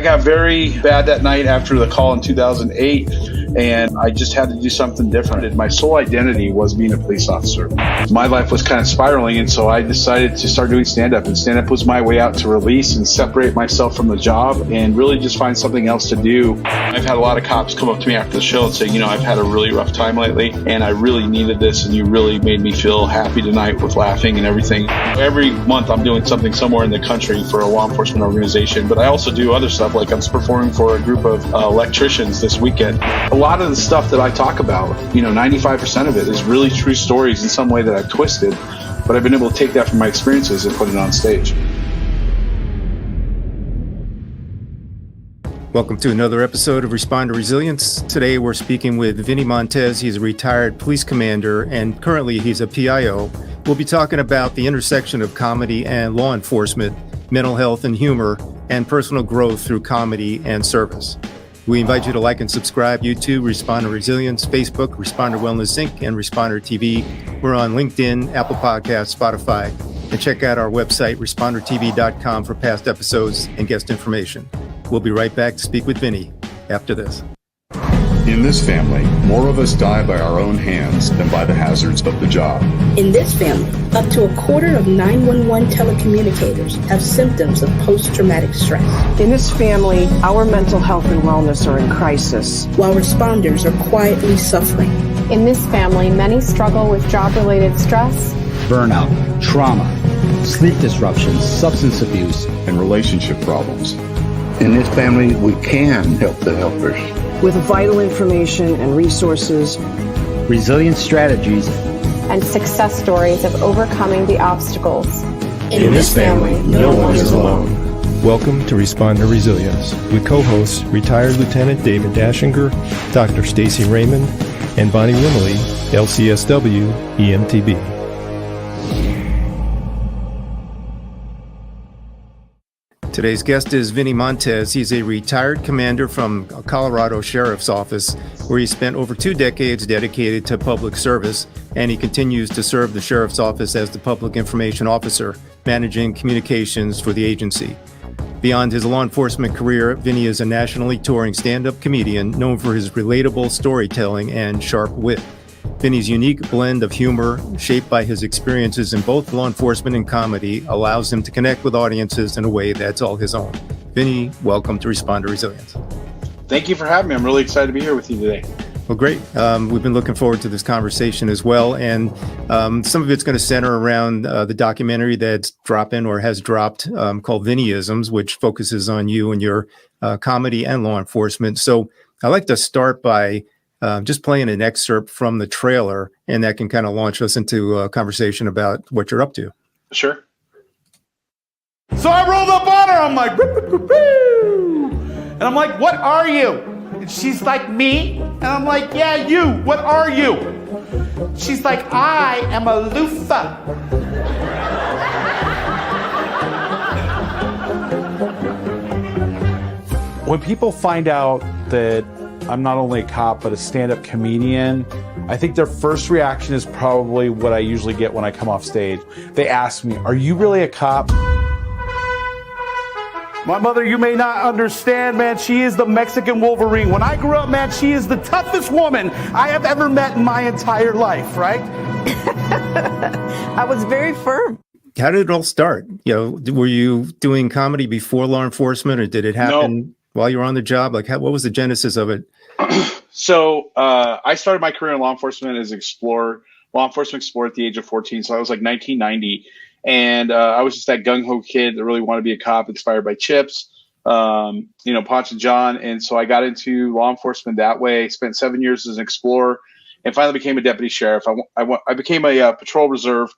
I got very bad that night after the call in 2008, and I just had to do something different. My sole identity was being a police officer. My life was kind of spiraling, and so I decided to start doing stand-up, and stand-up was my way out to release and separate myself from the job and really just find something else to do. I've had a lot of cops come up to me after the show and say, I've had a really rough time lately, and I really needed this, and you really made me feel happy tonight with laughing and everything. Every month I'm doing something somewhere in the country for a law enforcement organization, but I also do other stuff, like I'm performing for a group of electricians this weekend. A lot of the stuff that I talk about, 95% of it is really true stories in some way that I've twisted, but I've been able to take that from my experiences and put it on stage. Welcome to another episode of Responder Resilience. Today we're speaking with Vinnie Montez. He's a retired police commander and currently he's a PIO. We'll be talking about the intersection of comedy and law enforcement, mental health and humor, and personal growth through comedy and service. We invite you to like and subscribe YouTube, Responder Resilience, Facebook, Responder Wellness Inc., and Responder TV. We're on LinkedIn, Apple Podcasts, Spotify, and check out our website, respondertv.com, for past episodes and guest information. We'll be right back to speak with Vinnie after this. In this family, more of us die by our own hands than by the hazards of the job. In this family, up to a quarter of 911 telecommunicators have symptoms of post-traumatic stress. In this family, our mental health and wellness are in crisis, while responders are quietly suffering. In this family, many struggle with job-related stress, burnout, trauma, sleep disruptions, substance abuse, and relationship problems. In this family, we can help the helpers. With vital information and resources, resilient strategies, and success stories of overcoming the obstacles. In this family, no one is alone. Welcome to Responder Resilience with co-hosts retired Lieutenant David Dashinger, Dr. Stacy Raymond, and Bonnie Wimley, LCSW EMTB. Today's guest is Vinnie Montez. He's a retired commander from Colorado Sheriff's Office, where he spent over 2 decades dedicated to public service, and he continues to serve the Sheriff's Office as the Public Information Officer, managing communications for the agency. Beyond his law enforcement career, Vinnie is a nationally touring stand-up comedian known for his relatable storytelling and sharp wit. Vinnie's unique blend of humor, shaped by his experiences in both law enforcement and comedy, allows him to connect with audiences in a way that's all his own. Vinnie, welcome to Responder Resilience. Thank you for having me. I'm really excited to be here with you today. Well, great. We've been looking forward to this conversation as well. And some of it's going to center around the documentary that's dropping or has dropped called Vinnie-isms, which focuses on you and your comedy and law enforcement. So I'd like to start by just playing an excerpt from the trailer, and that can kind of launch us into a conversation about what you're up to. Sure. So I rolled up on her. I'm like, and I'm like, what are you? And she's like, me? And I'm like, yeah, you. What are you? She's like, I am a loofah. When people find out that I'm not only a cop, but a stand-up comedian, I think their first reaction is probably what I usually get when I come off stage. They ask me, are you really a cop? My mother, you may not understand, man, she is the Mexican Wolverine. When I grew up, man, she is the toughest woman I have ever met in my entire life, right? I was very firm. How did it all start? Were you doing comedy before law enforcement, or did it happen while you were on the job? Like, what was the genesis of it? So I started my career in law enforcement as law enforcement explorer at the age of 14. So I was like 1990. And I was just that gung-ho kid that really wanted to be a cop, inspired by Chips, Ponch and John. And so I got into law enforcement that way, spent 7 years as an explorer, and finally became a deputy sheriff. I became a patrol reserve.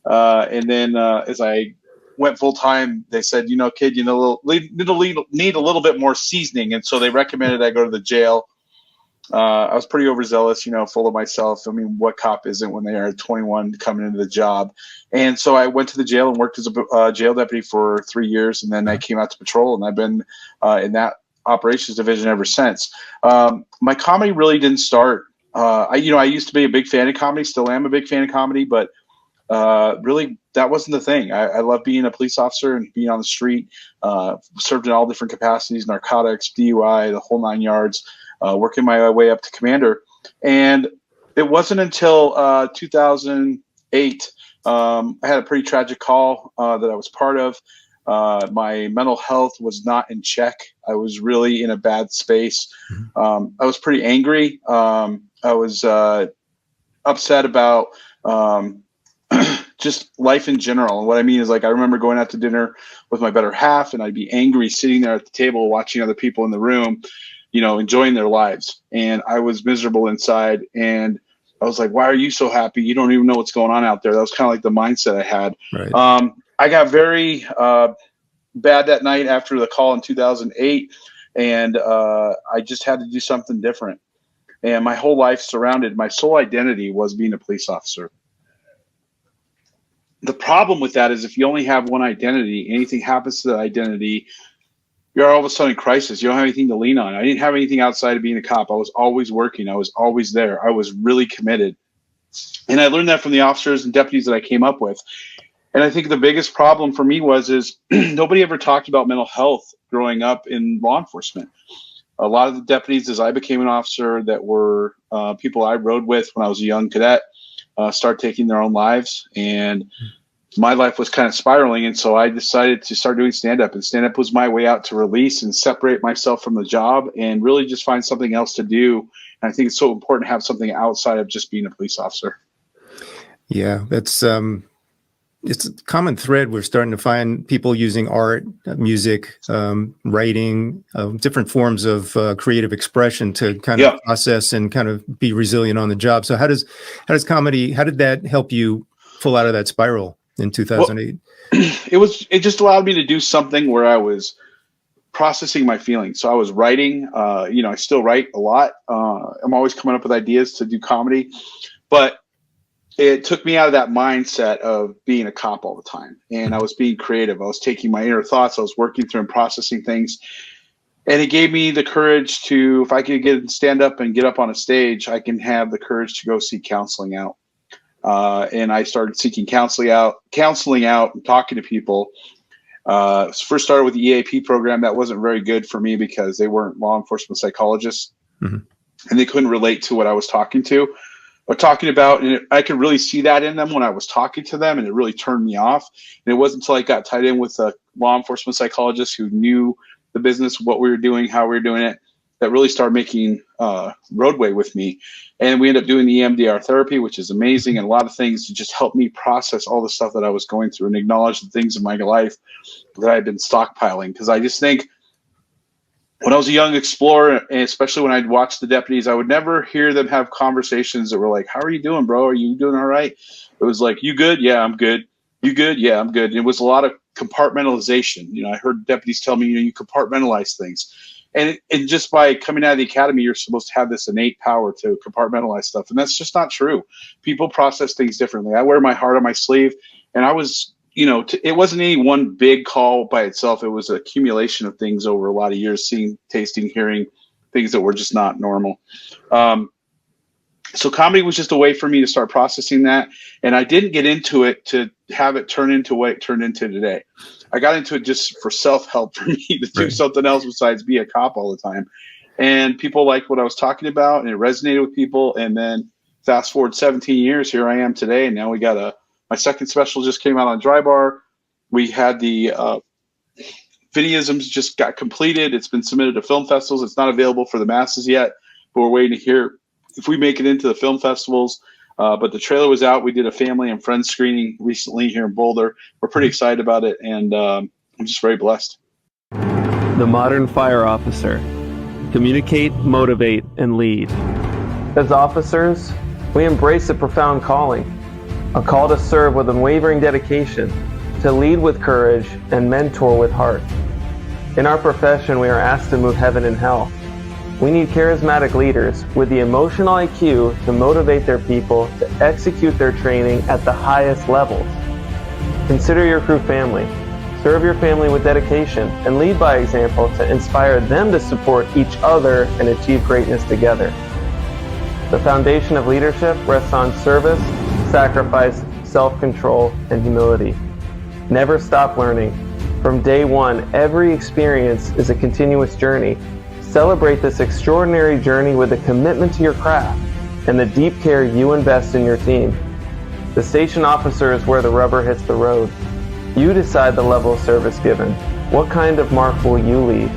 And then as I went full time, they said, kid, need a little bit more seasoning. And so they recommended I go to the jail. I was pretty overzealous, full of myself. I mean, what cop isn't when they are 21 coming into the job? And so I went to the jail and worked as a jail deputy for 3 years. And then I came out to patrol, and I've been in that operations division ever since. My comedy really didn't start. I used to be a big fan of comedy, still am a big fan of comedy, but really that wasn't the thing. I love being a police officer and being on the street, served in all different capacities, narcotics, DUI, the whole 9 yards, working my way up to commander. And it wasn't until 2008, I had a pretty tragic call that I was part of. My mental health was not in check. I was really in a bad space. I was pretty angry. I was upset about just life in general. And what I mean is, like, I remember going out to dinner with my better half, and I'd be angry sitting there at the table watching other people in the room, you know, enjoying their lives. And I was miserable inside. And I was like, why are you so happy? You don't even know what's going on out there. That was kind of like the mindset I had. Right. I got very bad that night after the call in 2008. And I just had to do something different. And my whole life surrounded, my sole identity was being a police officer. The problem with that is if you only have one identity, anything happens to that identity, you're all of a sudden in crisis. You don't have anything to lean on. I didn't have anything outside of being a cop. I was always working. I was always there. I was really committed. And I learned that from the officers and deputies that I came up with. And I think the biggest problem for me is nobody ever talked about mental health growing up in law enforcement. A lot of the deputies, as I became an officer, that were people I rode with when I was a young cadet, start taking their own lives. And my life was kind of spiraling. And so I decided to start doing stand-up. And stand-up was my way out to release and separate myself from the job and really just find something else to do. And I think it's so important to have something outside of just being a police officer. Yeah, that's it's a common thread. We're starting to find people using art, music, writing, different forms of creative expression to kind of process and kind of be resilient on the job. So how does comedy, how did that help you pull out of that spiral in 2008? Well, it just allowed me to do something where I was processing my feelings. So I was writing, I still write a lot. I'm always coming up with ideas to do comedy, but it took me out of that mindset of being a cop all the time. And I was being creative. I was taking my inner thoughts. I was working through and processing things. And it gave me the courage to, if I could stand up and get up on a stage, I can have the courage to go seek counseling out. And I started seeking counseling out and talking to people. First started with the EAP program. That wasn't very good for me because they weren't law enforcement psychologists. And they couldn't relate to what I was talking about, and I could really see that in them when I was talking to them, and it really turned me off. And it wasn't until I got tied in with a law enforcement psychologist who knew the business, what we were doing, how we were doing it, that really started making roadway with me. And we ended up doing the EMDR therapy, which is amazing, and a lot of things to just help me process all the stuff that I was going through and acknowledge the things in my life that I had been stockpiling. Because I just think, when I was a young explorer, and especially when I'd watch the deputies, I would never hear them have conversations that were like, how are you doing, bro? Are you doing all right? It was like, you good? Yeah, I'm good. You good? Yeah, I'm good. And it was a lot of compartmentalization. I heard deputies tell me, you compartmentalize things. And just by coming out of the academy, you're supposed to have this innate power to compartmentalize stuff. And that's just not true. People process things differently. I wear my heart on my sleeve, and I was it wasn't any one big call by itself. It was an accumulation of things over a lot of years, seeing, tasting, hearing things that were just not normal. So comedy was just a way for me to start processing that. And I didn't get into it to have it turn into what it turned into today. I got into it just for self-help, for me to do something else besides be a cop all the time. And people liked what I was talking about, and it resonated with people. And then fast forward 17 years, here I am today. And now we got my second special just came out on Dry Bar. We had the Vinnie-isms just got completed. It's been submitted to film festivals. It's not available for the masses yet, but we're waiting to hear if we make it into the film festivals. But the trailer was out. We did a family and friends screening recently here in Boulder. We're pretty excited about it, and I'm just very blessed. The modern fire officer. Communicate, motivate, and lead. As officers, we embrace a profound calling. A call to serve with unwavering dedication, to lead with courage, and mentor with heart. In our profession, we are asked to move heaven and hell. We need charismatic leaders with the emotional IQ to motivate their people to execute their training at the highest levels. Consider your crew family. Serve your family with dedication and lead by example to inspire them to support each other and achieve greatness together. The foundation of leadership rests on service, sacrifice, self-control, and humility. Never stop learning. From day one, every experience is a continuous journey. Celebrate this extraordinary journey with a commitment to your craft and the deep care you invest in your team. The station officer is where the rubber hits the road. You decide the level of service given. What kind of mark will you leave?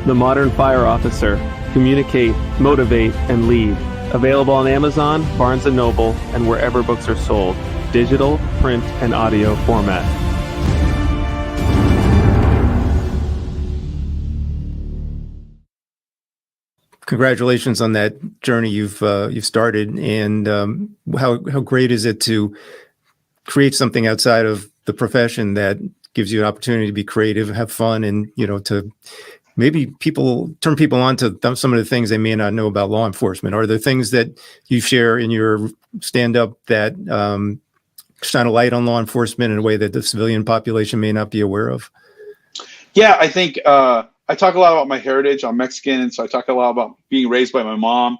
The Modern Fire Officer. Communicate, motivate, and lead. Available on Amazon, Barnes & Noble, and wherever books are sold. Digital, print, and audio format. Congratulations on that journey you've started, and how great is it to create something outside of the profession that gives you an opportunity to be creative, have fun, and to maybe turn people on to some of the things they may not know about law enforcement. Are there things that you share in your stand-up that shine a light on law enforcement in a way that the civilian population may not be aware of? Yeah, I think I talk a lot about my heritage. I'm Mexican, and so I talk a lot about being raised by my mom,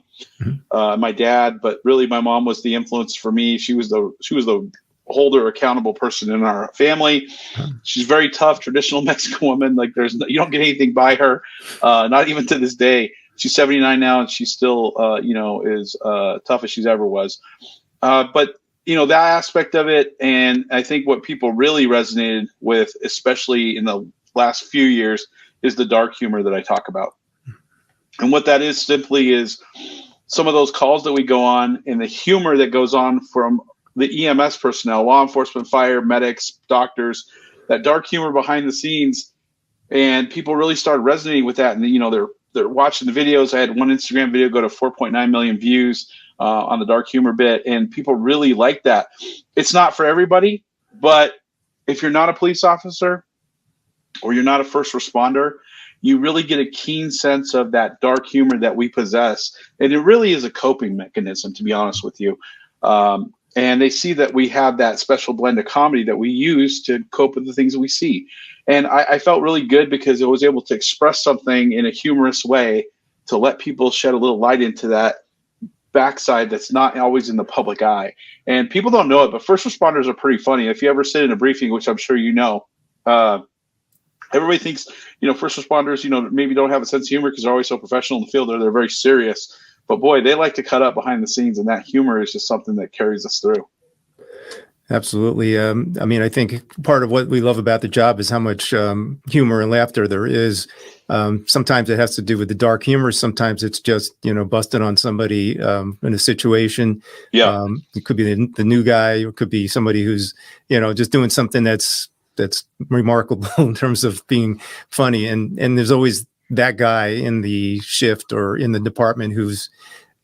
my dad. But really, my mom was the influence for me. She was the holder, accountable person in our family. She's very tough, traditional Mexican woman. Like you don't get anything by her, not even to this day. She's 79 now, and she still, is tough as she's ever was. But that aspect of it, and I think what people really resonated with, especially in the last few years, is the dark humor that I talk about. And what that is simply is some of those calls that we go on and the humor that goes on from the EMS personnel, law enforcement, fire, medics, doctors, that dark humor behind the scenes. And people really started resonating with that. And, they're watching the videos. I had one Instagram video go to 4.9 million views on the dark humor bit. And people really like that. It's not for everybody, but if you're not a police officer, or you're not a first responder, you really get a keen sense of that dark humor that we possess. And it really is a coping mechanism, to be honest with you. And they see that we have that special blend of comedy that we use to cope with the things that we see. And I felt really good because I was able to express something in a humorous way to let people shed a little light into that backside that's not always in the public eye. And people don't know it, but first responders are pretty funny. If you ever sit in a briefing, which I'm sure you know, everybody thinks, first responders, maybe don't have a sense of humor because they're always so professional in the field, or they're very serious. But boy, they like to cut up behind the scenes, and that humor is just something that carries us through. Absolutely. I think part of what we love about the job is how much humor and laughter there is. Sometimes it has to do with the dark humor. Sometimes it's just, busting on somebody in a situation. Yeah. It could be the new guy, or it could be somebody who's, just doing something that's remarkable in terms of being funny. And there's always that guy in the shift or in the department who's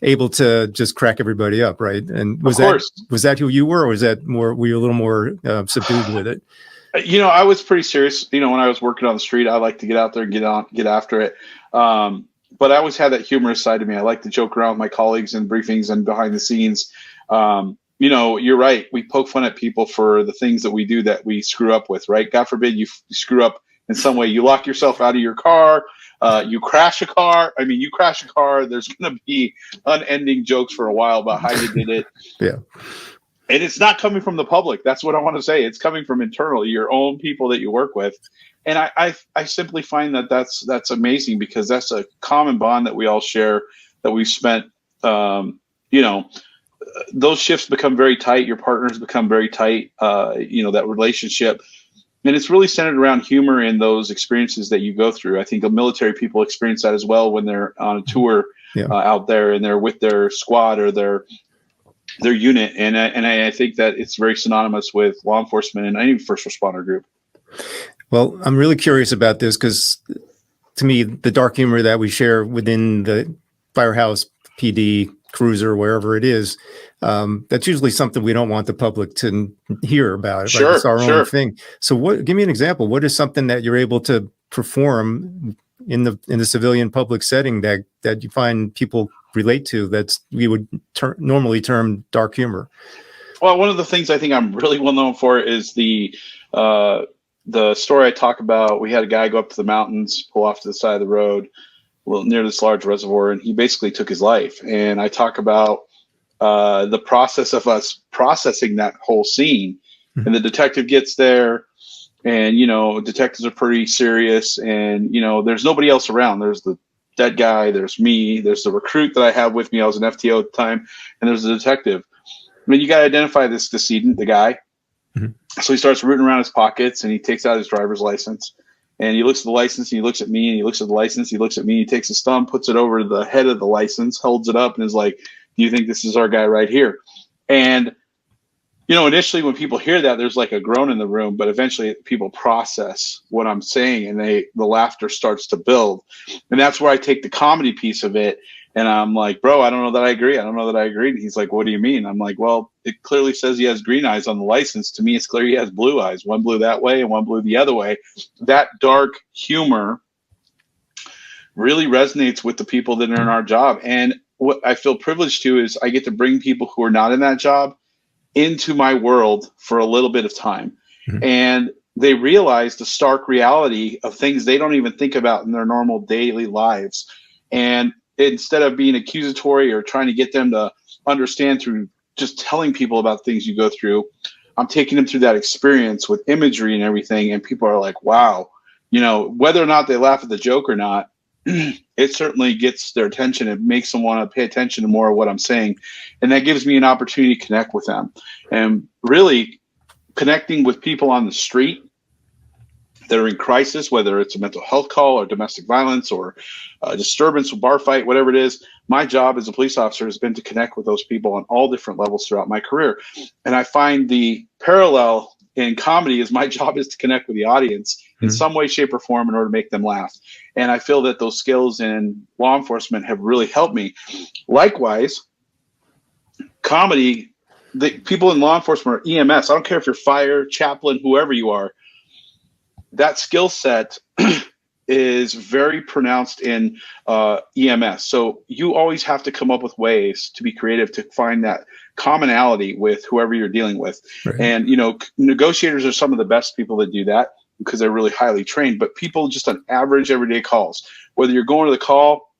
able to just crack everybody up, right? And was that who you were, or was that more? Were you a little more subdued with it? I was pretty serious. When I was working on the street, I like to get out there and get after it. But I always had that humorous side to me. I like to joke around with my colleagues in briefings and behind the scenes. You're right. We poke fun at people for the things that we do that we screw up with, right? God forbid you screw up in some way. You lock yourself out of your car. You crash a car. You crash a car. There's going to be unending jokes for a while about how you did it. Yeah. And it's not coming from the public. That's what I want to say. It's coming from internally, your own people that you work with. And I simply find that that's amazing, because that's a common bond that we all share, that we've spent, those shifts become very tight. Your partners become very tight, that relationship. And it's really centered around humor in those experiences that you go through. I think the military people experience that as well when they're on a tour out there and they're with their squad or their unit. And I think that it's very synonymous with law enforcement and any first responder group. Well, I'm really curious about this, because to me, the dark humor that we share within the Firehouse PD cruiser, wherever it is, that's usually something we don't want the public to hear about. Sure, right? It's our sure. own thing. So give me an example. What is something that you're able to perform in the civilian public setting that you find people relate to, that's we would normally term dark humor? Well, one of the things I think I'm really well known for is the story I talk about. We had a guy go up to the mountains, pull off to the side of the road near this large reservoir, and he basically took his life. And I talk about the process of us processing that whole scene. And the detective gets there, and, detectives are pretty serious, and, there's nobody else around. There's the dead guy, there's me, there's the recruit that I have with me. I was an FTO at the time, and there's the detective. I mean, you got to identify this decedent, the guy. So he starts rooting around his pockets, and he takes out his driver's license, and he looks at the license, and he looks at me, and he looks at the license, he looks at me, he takes his thumb, puts it over the head of the license, holds it up, and is like, do you think this is our guy right here? And initially when people hear that, there's like a groan in the room, but eventually people process what I'm saying, and the laughter starts to build. And that's where I take the comedy piece of it. And I'm like, bro, I don't know that I agree. I don't know that I agree. And he's like, what do you mean? I'm like, well, it clearly says he has green eyes on the license. To me, it's clear he has blue eyes. One blue that way and one blue the other way. That dark humor really resonates with the people that are in our job. And what I feel privileged to is I get to bring people who are not in that job into my world for a little bit of time. And they realize the stark reality of things they don't even think about in their normal daily lives. And instead of being accusatory or trying to get them to understand through just telling people about things you go through, I'm taking them through that experience with imagery and everything. And people are like, wow, whether or not they laugh at the joke or not, it certainly gets their attention. It makes them want to pay attention to more of what I'm saying. And that gives me an opportunity to connect with them. And really connecting with people on the street that are in crisis, whether it's a mental health call or domestic violence or a disturbance or bar fight, whatever it is, my job as a police officer has been to connect with those people on all different levels throughout my career. And I find the parallel in comedy is my job is to connect with the audience in some way, shape, or form in order to make them laugh. And I feel that those skills in law enforcement have really helped me. Likewise, comedy, the people in law enforcement are EMS. I don't care if you're fire, chaplain, whoever you are. That skill set is very pronounced in EMS. So you always have to come up with ways to be creative to find that commonality with whoever you're dealing with. Right. And, negotiators are some of the best people that do that because they're really highly trained. But people just on average everyday calls, whether you're going to the call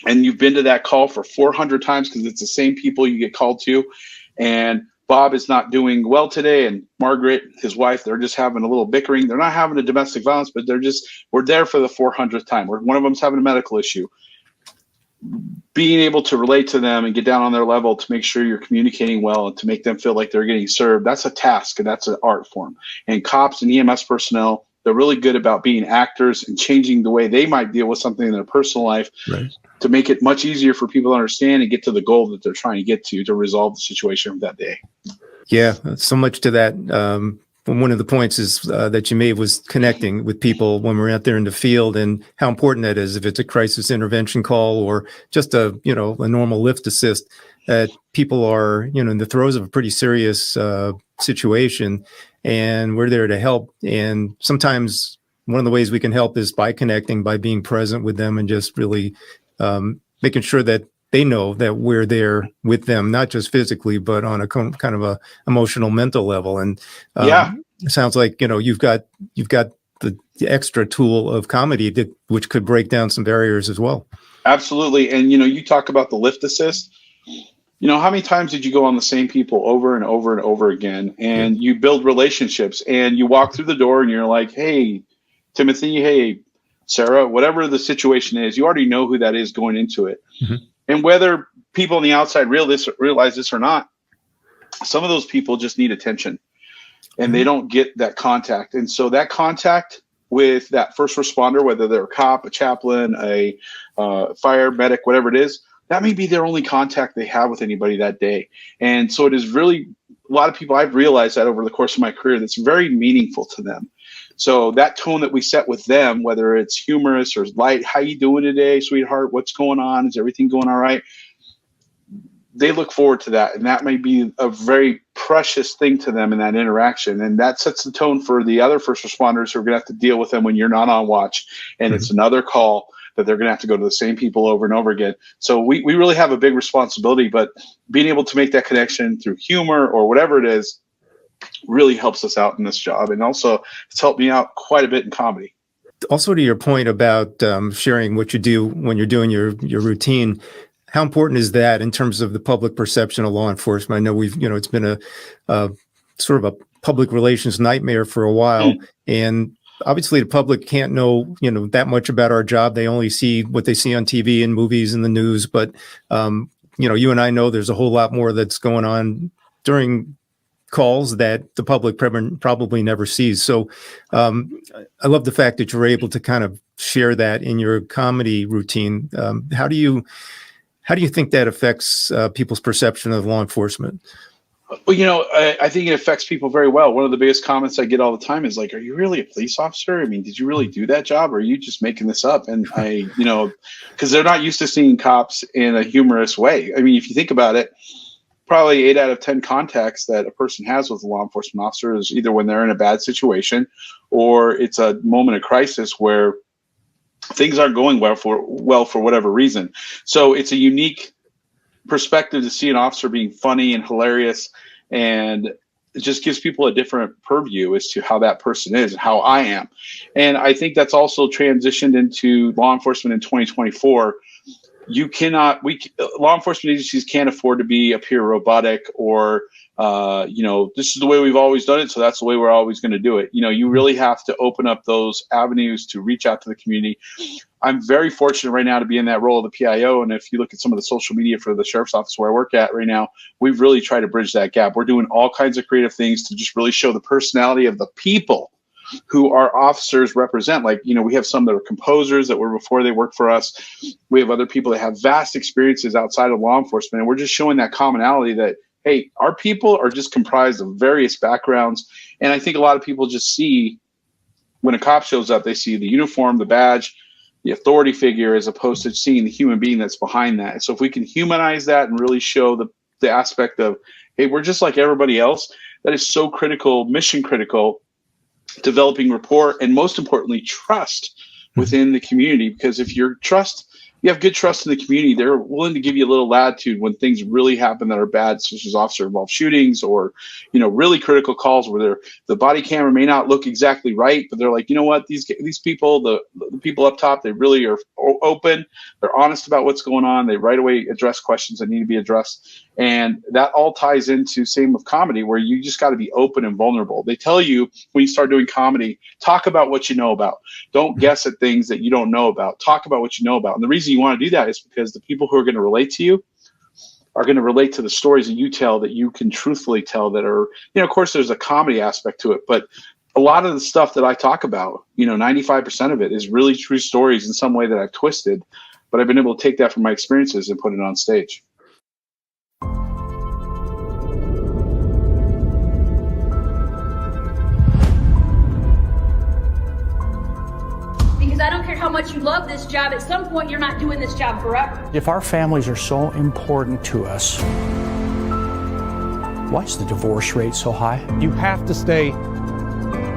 and you've been to that call for 400 times because it's the same people you get called to, and Bob is not doing well today, and Margaret, his wife, they're just having a little bickering. They're not having a domestic violence, but we're there for the 400th time. One of them's having a medical issue. Being able to relate to them and get down on their level to make sure you're communicating well and to make them feel like they're getting served, that's a task, and that's an art form. And cops and EMS personnel, they're really good about being actors and changing the way they might deal with something in their personal life to make it much easier for people to understand and get to the goal that they're trying to get to resolve the situation of that day. Yeah, so much to that. One of the points is that you made was connecting with people when we're out there in the field and how important that is. If it's a crisis intervention call or just a normal lift assist, that people are, in the throes of a pretty serious situation, and we're there to help. And sometimes one of the ways we can help is by connecting, by being present with them and just really making sure that they know that we're there with them, not just physically, but on a kind of a emotional, mental level. And it sounds like, you've got the extra tool of comedy which could break down some barriers as well. Absolutely. And, you talk about the lift assist. How many times did you go on the same people over and over and over again, and you build relationships, and you walk through the door and you're like, hey, Timothy, hey, Sarah, whatever the situation is, you already know who that is going into it. Mm-hmm. And whether people on the outside realize this or not, some of those people just need attention, and they don't get that contact. And so that contact with that first responder, whether they're a cop, a chaplain, a fire medic, whatever it is, that may be their only contact they have with anybody that day. And so it is really, a lot of people, I've realized that over the course of my career, that's very meaningful to them. So that tone that we set with them, whether it's humorous or light, how you doing today, sweetheart? What's going on? Is everything going all right? They look forward to that. And that may be a very precious thing to them in that interaction. And that sets the tone for the other first responders who are going to have to deal with them when you're not on watch. And it's another call that they're going to have to go to the same people over and over again. So we really have a big responsibility, but being able to make that connection through humor or whatever it is really helps us out in this job. And also it's helped me out quite a bit in comedy. Also, to your point about sharing what you do when you're doing your routine, how important is that in terms of the public perception of law enforcement? I know it's been a sort of a public relations nightmare for a while, and obviously the public can't know that much about our job. They only see what they see on TV and movies and the news. But you and I know there's a whole lot more that's going on during calls that the public probably never sees. So I love the fact that you're able to kind of share that in your comedy routine. How do you think that affects people's perception of law enforcement? Well, I think it affects people very well. One of the biggest comments I get all the time is like, "Are you really a police officer? I mean, did you really do that job, or are you just making this up?" And because they're not used to seeing cops in a humorous way. I mean, if you think about it, probably 8 out of 10 contacts that a person has with a law enforcement officer is either when they're in a bad situation, or it's a moment of crisis where things aren't going well for whatever reason. So it's a unique perspective to see an officer being funny and hilarious, and it just gives people a different purview as to how that person is and how I am. And I think that's also transitioned into law enforcement in 2024. Law enforcement agencies can't afford to appear robotic or this is the way we've always done it, so that's the way we're always going to do it. You really have to open up those avenues to reach out to the community. I'm very fortunate right now to be in that role of the PIO, and if you look at some of the social media for the sheriff's office where I work at right now, we've really tried to bridge that gap. We're doing all kinds of creative things to just really show the personality of the people who our officers represent. Like, we have some that are composers that were before they worked for us. We have other people that have vast experiences outside of law enforcement, and we're just showing that commonality that, hey, our people are just comprised of various backgrounds. And I think a lot of people just see, when a cop shows up, they see the uniform, the badge, the authority figure, as opposed to seeing the human being that's behind that. And so if we can humanize that and really show the aspect of, hey, we're just like everybody else, that is so critical, mission critical, developing rapport, and most importantly, trust within the community. Because if you have good trust in the community, they're willing to give you a little latitude when things really happen that are bad, such as officer-involved shootings or, really critical calls where the body camera may not look exactly right, but they're like, you know what, these people, the people up top, they really are open. They're honest about what's going on. They right away address questions that need to be addressed. And that all ties into same with comedy, where you just got to be open and vulnerable. They tell you when you start doing comedy, talk about what you know about. Don't guess at things that you don't know about. Talk about what you know about. And the reason you want to do that is because the people who are going to relate to you are going to relate to the stories that you tell, that you can truthfully tell, that are, of course there's a comedy aspect to it, but a lot of the stuff that I talk about, 95% of it is really true stories in some way that I've twisted, but I've been able to take that from my experiences and put it on stage. I don't care how much you love this job, at some point you're not doing this job forever. If our families are so important to us, why is the divorce rate so high? You have to stay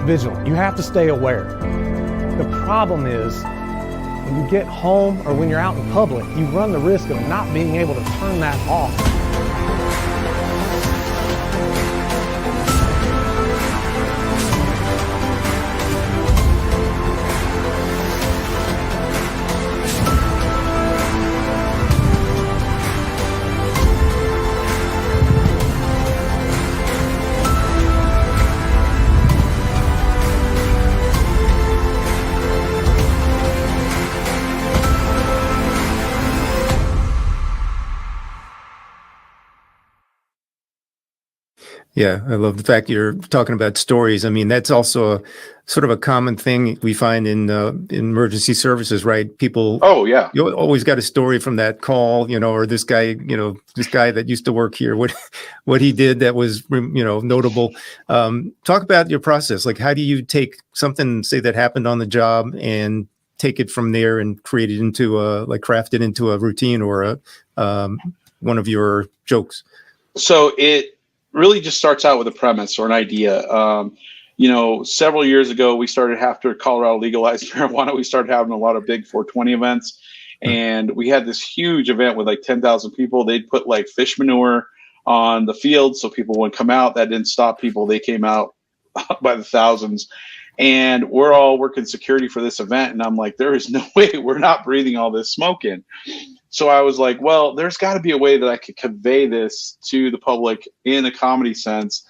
vigilant. You have to stay aware. The problem is, when you get home or when you're out in public, you run the risk of not being able to turn that off. Yeah, I love the fact you're talking about stories. I mean, that's also a sort of a common thing we find in emergency services, right? People, oh yeah, you always got a story from that call, or this guy that used to work here, what he did that was, notable. Talk about your process. Like, how do you take something, say, that happened on the job and take it from there and create it into craft it into a routine or one of your jokes? So it really just starts out with a premise or an idea. Several years ago, we started, after Colorado legalized marijuana, we started having a lot of big 420 events. And we had this huge event with like 10,000 people. They'd put like fish manure on the field so people wouldn't come out. That didn't stop people. They came out by the thousands. And we're all working security for this event. And I'm like, there is no way we're not breathing all this smoke in. So I was like, well, there's got to be a way that I could convey this to the public in a comedy sense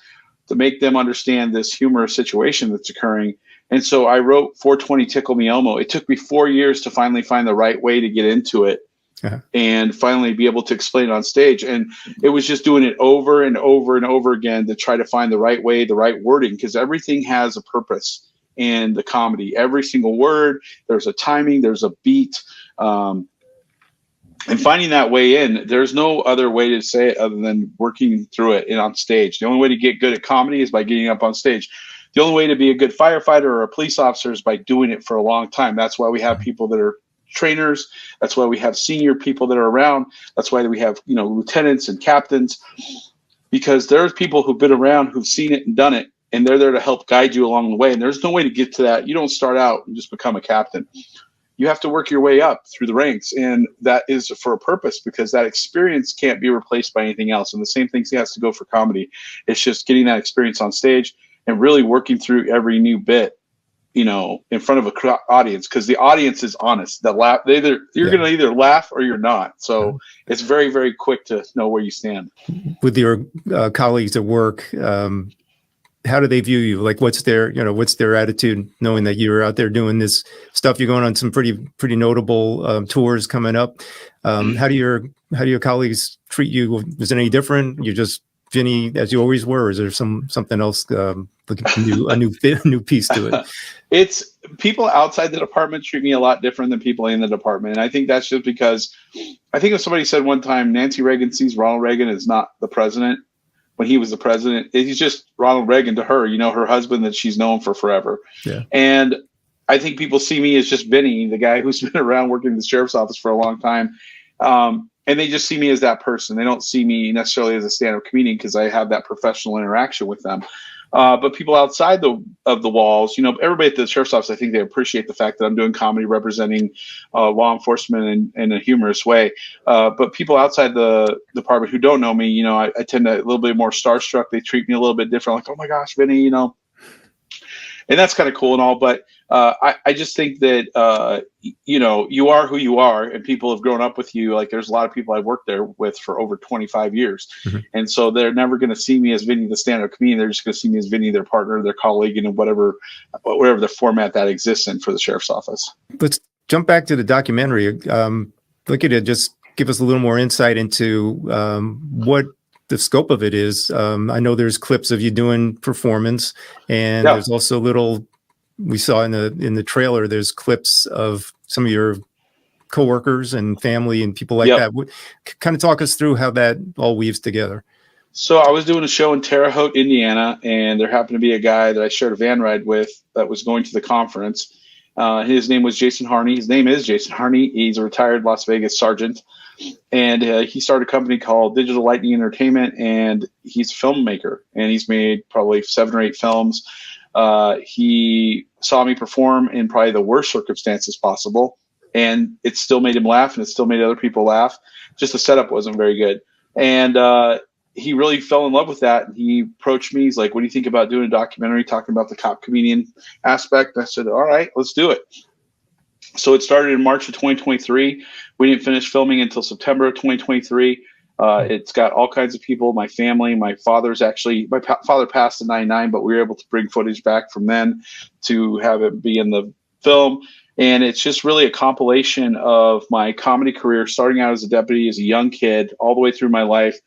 to make them understand this humorous situation that's occurring. And so I wrote 420 Tickle Me Elmo. It took me 4 years to finally find the right way to get into it and finally be able to explain it on stage. And it was just doing it over and over and over again to try to find the right way, the right wording, because everything has a purpose in the comedy. Every single word, there's a timing, there's a beat. And finding that way in, there's no other way to say it other than working through it and on stage. The only way to get good at comedy is by getting up on stage. The only way to be a good firefighter or a police officer is by doing it for a long time. That's why we have people that are trainers. That's why we have senior people that are around. That's why we have, lieutenants and captains, because there's people who've been around, who've seen it and done it, and they're there to help guide you along the way. And there's no way to get to that. You don't start out and just become a captain. You have to work your way up through the ranks, and that is for a purpose, because that experience can't be replaced by anything else. And the same thing has to go for comedy. It's just getting that experience on stage and really working through every new bit, in front of a audience, because the audience is honest. You're going to either laugh or you're not. So it's very, very quick to know where you stand. With your colleagues at work, how do they view you? Like, what's their attitude, knowing that you're out there doing this stuff? You're going on some pretty notable tours coming up. How do your colleagues treat you? Is it any different? You're just Vinnie as you always were, or is there something else, a new piece to it? It's people outside the department treat me a lot different than people in the department. And I think that's just because, I think if somebody said one time, Nancy Reagan sees Ronald Reagan as not the president when he was the president. He's just Ronald Reagan to her, her husband that she's known for forever. Yeah. And I think people see me as just Vinnie, the guy who's been around working in the sheriff's office for a long time. And they just see me as that person. They don't see me necessarily as a stand-up comedian because I have that professional interaction with them. But people outside of the walls, everybody at the sheriff's office, I think they appreciate the fact that I'm doing comedy representing law enforcement in a humorous way. But people outside the department who don't know me, I tend to a little bit more starstruck. They treat me a little bit different, like, oh my gosh, Vinnie, and that's kind of cool and all. But I just think that, you are who you are, and people have grown up with you. Like, there's a lot of people I've worked there with for over 25 years. Mm-hmm. And so they're never going to see me as Vinnie, the stand-up comedian. They're just going to see me as Vinnie, their partner, their colleague, and whatever the format that exists in for the sheriff's office. Let's jump back to the documentary. Look at it. Just give us a little more insight into what the scope of it is. I know there's clips of you doing performance, and there's also we saw in the trailer, there's clips of some of your coworkers and family and people like that. Kind of talk us through how that all weaves together. So I was doing a show in Terre Haute, Indiana, and there happened to be a guy that I shared a van ride with that was going to the conference. His name was Jason Harney. His name is Jason Harney. He's a retired Las Vegas sergeant. And he started a company called Digital Lightning Entertainment, and he's a filmmaker, and he's made probably 7 or 8 films. He saw me perform in probably the worst circumstances possible, and it still made him laugh, and it still made other people laugh. Just the setup wasn't very good. And he really fell in love with that. And he approached me. He's like, what do you think about doing a documentary talking about the cop comedian aspect? I said, all right, let's do it. So it started in March of 2023. We didn't finish filming until September of 2023. It's got all kinds of people, my family, my father passed in 1999, but we were able to bring footage back from then to have it be in the film. And it's just really a compilation of my comedy career, starting out as a deputy, as a young kid, all the way through my life,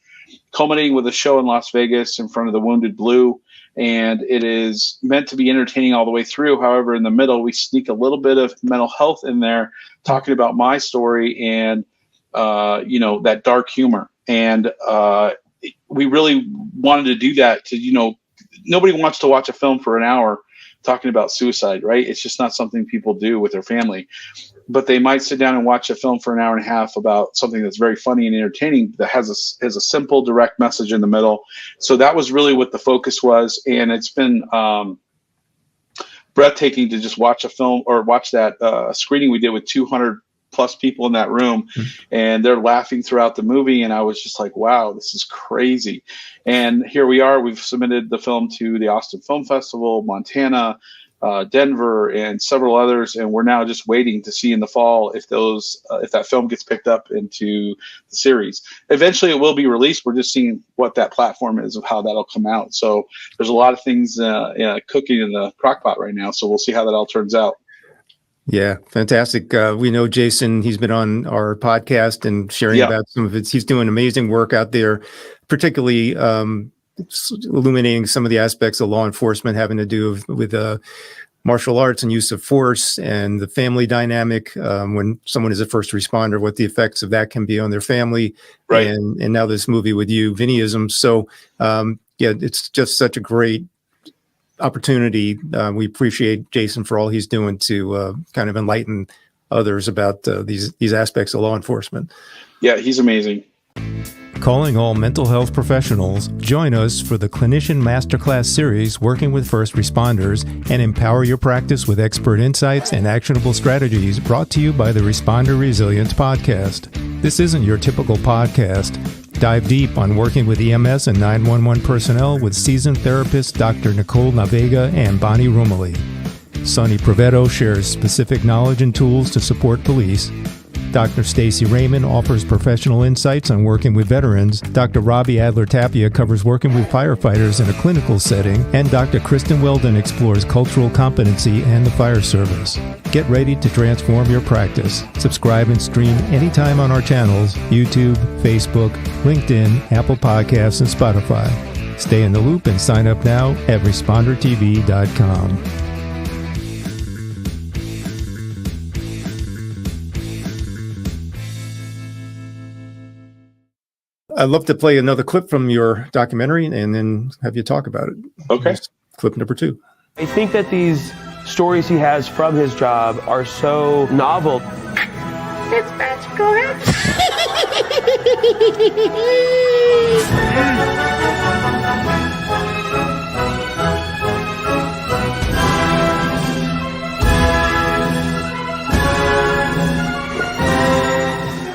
culminating with a show in Las Vegas in front of the Wounded Blue. And it is meant to be entertaining all the way through. However, in the middle, we sneak a little bit of mental health in there, talking about my story and, that dark humor. And we really wanted to do that to, nobody wants to watch a film for an hour talking about suicide, right? It's just not something people do with their family. But they might sit down and watch a film for an hour and a half about something that's very funny and entertaining that has a simple, direct message in the middle. So that was really what the focus was. And it's been breathtaking to just watch a film or watch that screening we did with 200 plus people in that room, and they're laughing throughout the movie. And I was just like, wow, this is crazy. And here we are. We've submitted the film to the Austin Film Festival, Montana, Denver, and several others, and we're now just waiting to see in the fall if that film gets picked up into the series. Eventually, it will be released. We're just seeing what that platform is of how that'll come out. So there's a lot of things cooking in the crock pot right now. So we'll see how that all turns out. Yeah, fantastic. We know Jason, he's been on our podcast and sharing about some of it. He's doing amazing work out there, particularly illuminating some of the aspects of law enforcement having to do with martial arts and use of force and the family dynamic when someone is a first responder, what the effects of that can be on their family. Right. And now this movie with you, Vinnie-isms. So it's just such a great opportunity. We appreciate Jason for all he's doing to kind of enlighten others about these aspects of law enforcement. Yeah, he's amazing. Calling all mental health professionals, join us for the Clinician Masterclass series working with first responders and empower your practice with expert insights and actionable strategies brought to you by the Responder Resilience Podcast. This isn't your typical podcast. Dive deep on working with EMS and 911 personnel with seasoned therapist Dr. Nicole Navega and Bonnie Rumely. Sonny Provetto shares specific knowledge and tools to support police. Dr. Stacy Raymond offers professional insights on working with veterans. Dr. Robbie Adler-Tapia covers working with firefighters in a clinical setting. And Dr. Kristen Weldon explores cultural competency and the fire service. Get ready to transform your practice. Subscribe and stream anytime on our channels, YouTube, Facebook, LinkedIn, Apple Podcasts, and Spotify. Stay in the loop and sign up now at ResponderTV.com. I'd love to play another clip from your documentary and then have you talk about it. Okay. Just clip number 2. I think that these stories he has from his job are so novel. Dispatch, go ahead.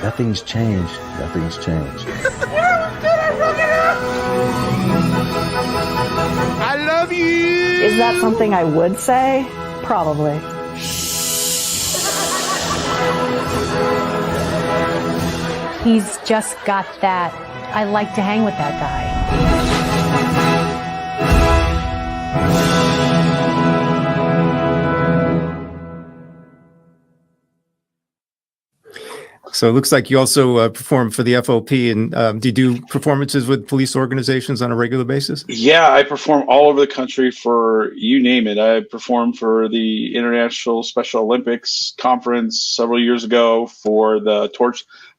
Nothing's changed. Nothing's changed. I love you. Is that something I would say? Probably. He's just got that. I like to hang with that guy. So it looks like you also perform for the FOP, and do you do performances with police organizations on a regular basis? Yeah, I perform all over the country for you name it. I performed for the International Special Olympics Conference several years ago for the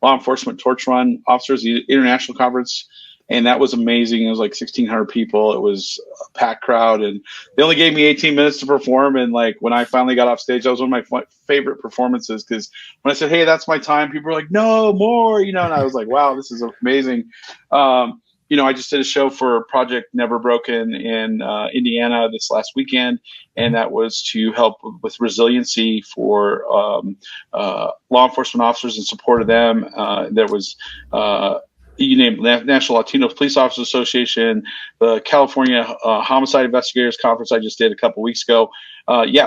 Law Enforcement Torch Run Officers, the International Conference, and that was amazing. It was like 1,600 people. It was a packed crowd, and they only gave me 18 minutes to perform. And like when I finally got off stage, that was one of my favorite performances, because when I said, "Hey, that's my time," people were like, "No, more," and I was like, "Wow, this is amazing." I just did a show for Project Never Broken in Indiana this last weekend, and that was to help with resiliency for law enforcement officers and support of them. There was you name National Latino Police Officers Association, the California Homicide Investigators Conference I just did a couple weeks ago.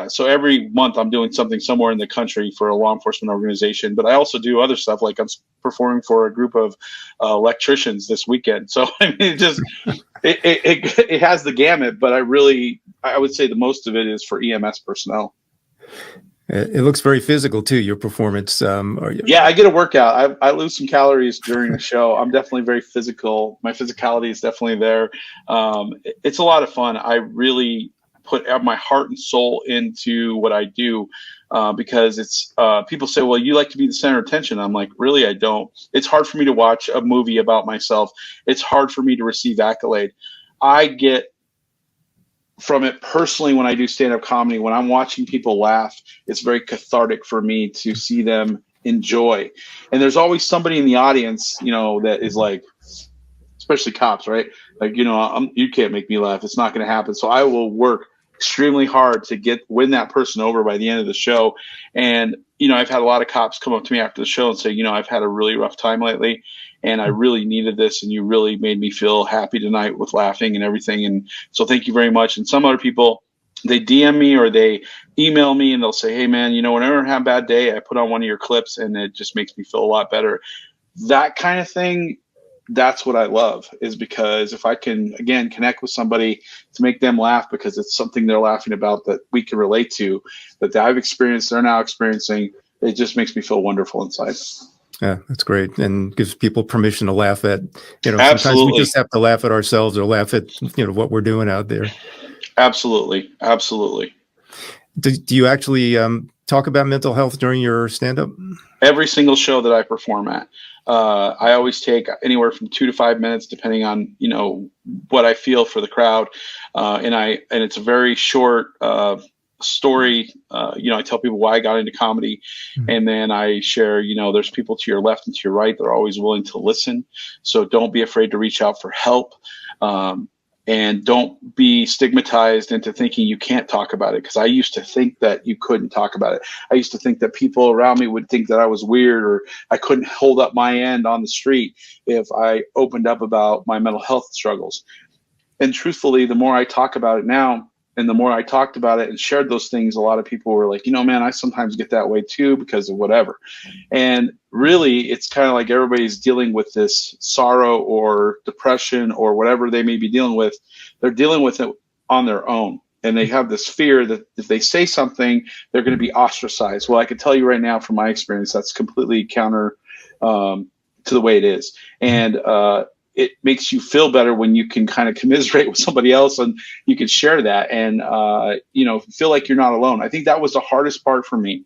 So every month I'm doing something somewhere in the country for a law enforcement organization, but I also do other stuff, like I'm performing for a group of electricians this weekend. So I mean, it has the gamut, but I would say the most of it is for EMS personnel. It looks very physical too, your performance. Yeah, I get a workout. I lose some calories during the show. I'm definitely very physical. My physicality is definitely there. It's a lot of fun. I really put my heart and soul into what I do because it's people say, well, you like to be the center of attention. I'm like, really, I don't. It's hard for me to watch a movie about myself. It's hard for me to receive accolade. I get from it personally when I do stand-up comedy. When I'm watching people laugh, it's very cathartic for me to see them enjoy. And there's always somebody in the audience, that is like, especially cops, right? Like, you can't make me laugh. It's not going to happen. So I will work extremely hard to win that person over by the end of the show. And, I've had a lot of cops come up to me after the show and say, I've had a really rough time lately, and I really needed this, and you really made me feel happy tonight with laughing and everything. And so thank you very much. And some other people, they DM me or they email me and they'll say, hey man, whenever I have a bad day, I put on one of your clips and it just makes me feel a lot better. That kind of thing, that's what I love, is because if I can, again, connect with somebody to make them laugh because it's something they're laughing about that we can relate to, that I've experienced, they're now experiencing, it just makes me feel wonderful inside. Yeah, that's great. And gives people permission to laugh at, Absolutely. Sometimes we just have to laugh at ourselves or laugh at, what we're doing out there. Absolutely. Absolutely. Do you actually talk about mental health during your stand-up? Every single show that I perform at. I always take anywhere from 2 to 5 minutes, depending on, what I feel for the crowd. And it's a very short story. I tell people why I got into comedy, and then I share, there's people to your left and to your right. They're always willing to listen. So don't be afraid to reach out for help. And don't be stigmatized into thinking you can't talk about it. Because I used to think that you couldn't talk about it. I used to think that people around me would think that I was weird or I couldn't hold up my end on the street if I opened up about my mental health struggles. And truthfully, the more I talk about it now, and the more I talked about it and shared those things, a lot of people were like, man, I sometimes get that way too because of whatever. And really, it's kind of like everybody's dealing with this sorrow or depression or whatever they may be dealing with. They're dealing with it on their own. And they have this fear that if they say something, they're going to be ostracized. Well, I can tell you right now from my experience, that's completely counter to the way it is. And it makes you feel better when you can kind of commiserate with somebody else and you can share that and, feel like you're not alone. I think that was the hardest part for me.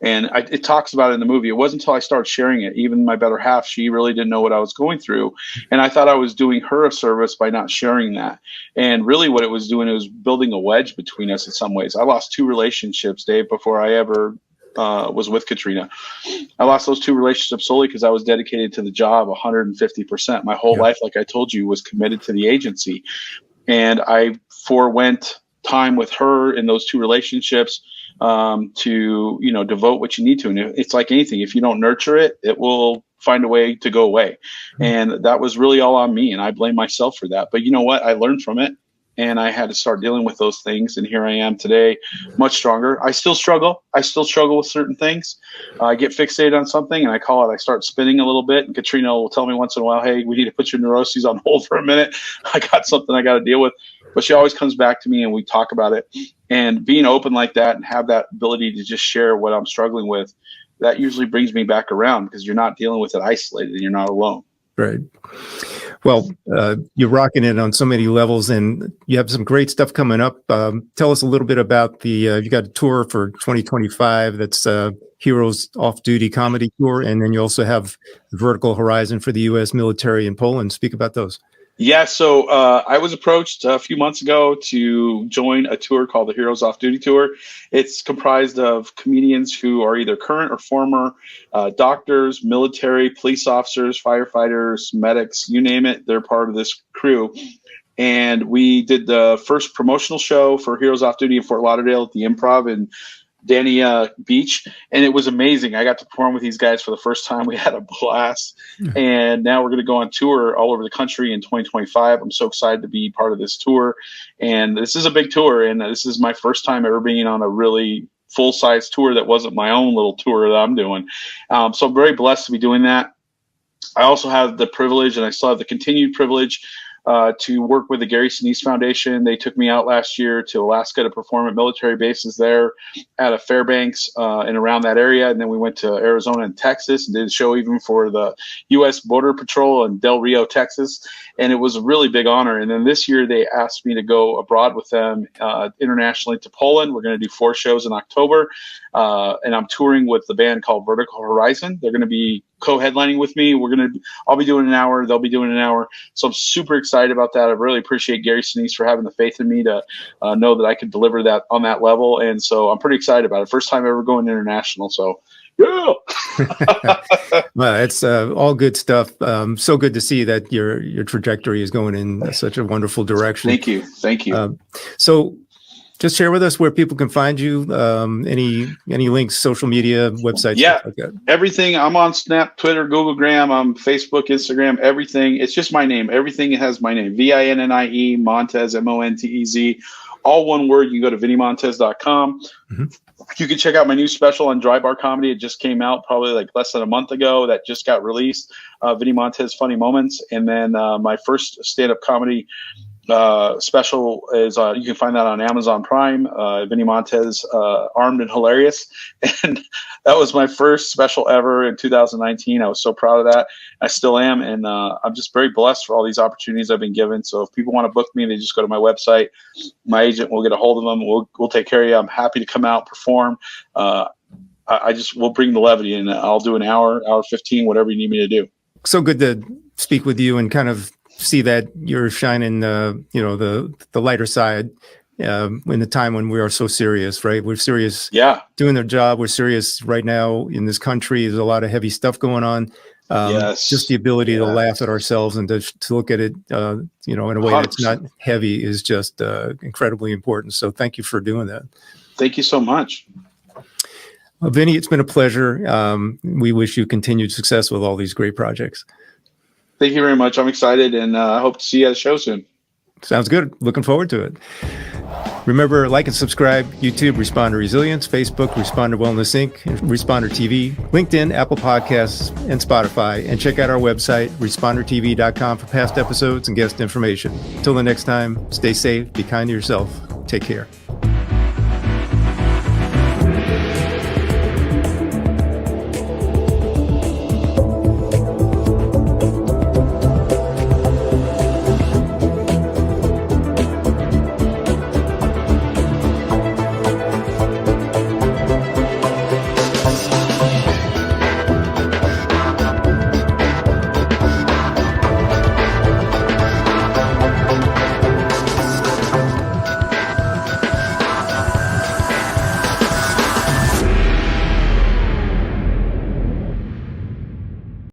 And it talks about it in the movie. It wasn't until I started sharing it, even my better half, she really didn't know what I was going through. And I thought I was doing her a service by not sharing that. And really what it was doing, it was building a wedge between us in some ways. I lost 2 relationships, Dave, before I ever was with Katrina. I lost those 2 relationships solely because I was dedicated to the job 150%. My whole life, like I told you, was committed to the agency. And I forewent time with her in those 2 relationships to, devote what you need to. And it's like anything, if you don't nurture it, it will find a way to go away. And that was really all on me. And I blame myself for that. But you know what? I learned from it. And I had to start dealing with those things. And here I am today, much stronger. I still struggle. with certain things. I get fixated on something and I start spinning a little bit. And Katrina will tell me once in a while, hey, we need to put your neuroses on hold for a minute. I got something I got to deal with. But she always comes back to me and we talk about it. And being open like that and have that ability to just share what I'm struggling with, that usually brings me back around because you're not dealing with it isolated and you're not alone. Right. Well, you're rocking it on so many levels, and you have some great stuff coming up. Tell us a little bit about you got a tour for 2025 that's Heroes Off-Duty Comedy Tour, and then you also have Vertical Horizon for the U.S. military in Poland. Speak about those. Yeah, so I was approached a few months ago to join a tour called the Heroes Off-Duty Tour. It's comprised of comedians who are either current or former doctors, military, police officers, firefighters, medics, you name it, they're part of this crew. And we did the first promotional show for Heroes Off-Duty in Fort Lauderdale at the Improv in Danny Beach, and it was amazing. I got to perform with these guys for the first time. We had a blast, and now we're going to go on tour all over the country in 2025. I'm so excited to be part of this tour, and this is a big tour, and this is my first time ever being on a really full-size tour that wasn't my own little tour that I'm doing. So I'm very blessed to be doing that. I also have the privilege, and I still have the continued privilege to work with the Gary Sinise Foundation. They took me out last year to Alaska to perform at military bases there at a Fairbanks and around that area. And then we went to Arizona and Texas and did a show even for the U.S. Border Patrol in Del Rio, Texas. And it was a really big honor. And then this year they asked me to go abroad with them internationally to Poland. We're going to do 4 shows in October. And I'm touring with the band called Vertical Horizon. They're going to be co-headlining with me. I'll be doing an hour. They'll be doing an hour. So I'm super excited about that. I really appreciate Gary Sinise for having the faith in me to know that I could deliver that on that level. And so I'm pretty excited about it. First time ever going international. So yeah. Well, it's all good stuff. So good to see that your trajectory is going in such a wonderful direction. Thank you. So just share with us where people can find you. Any links, social media, websites? Yeah, like that. Everything. I'm on Snap, Twitter, Google Gram, I'm Facebook, Instagram, everything. It's just my name. Everything has my name. Vinnie Montez, Montez. all one word. You can go to vinniemontez.com. You can check out my new special on Dry Bar Comedy. It just came out probably like less than a month ago. That just got released. Vinnie Montez Funny Moments. And then my first stand-up comedy special is you can find that on Amazon Prime. Vinnie Montez, Armed and Hilarious. And that was my first special ever in 2019. I was so proud of that. I still am. And I'm just very blessed for all these opportunities I've been given. So if people want to book me, they just go to my website. My agent will get a hold of them. We'll take care of you. I'm happy to come out, perform. We'll bring the levity, and I'll do an hour 15, whatever you need me to do. So good to speak with you and kind of see that you're shining, the lighter side in the time when we are so serious, right? We're serious doing their job. We're serious right now in this country. There's a lot of heavy stuff going on. Just the ability to laugh at ourselves and to look at it, in a way that's not heavy is just incredibly important. So thank you for doing that. Thank you so much. Vinnie, it's been a pleasure. We wish you continued success with all these great projects. Thank you very much. I'm excited, and I hope to see you at the show soon. Sounds good. Looking forward to it. Remember, like and subscribe. YouTube, Responder Resilience. Facebook, Responder Wellness Inc., Responder TV. LinkedIn, Apple Podcasts, and Spotify. And check out our website, respondertv.com, for past episodes and guest information. Until the next time, stay safe, be kind to yourself. Take care.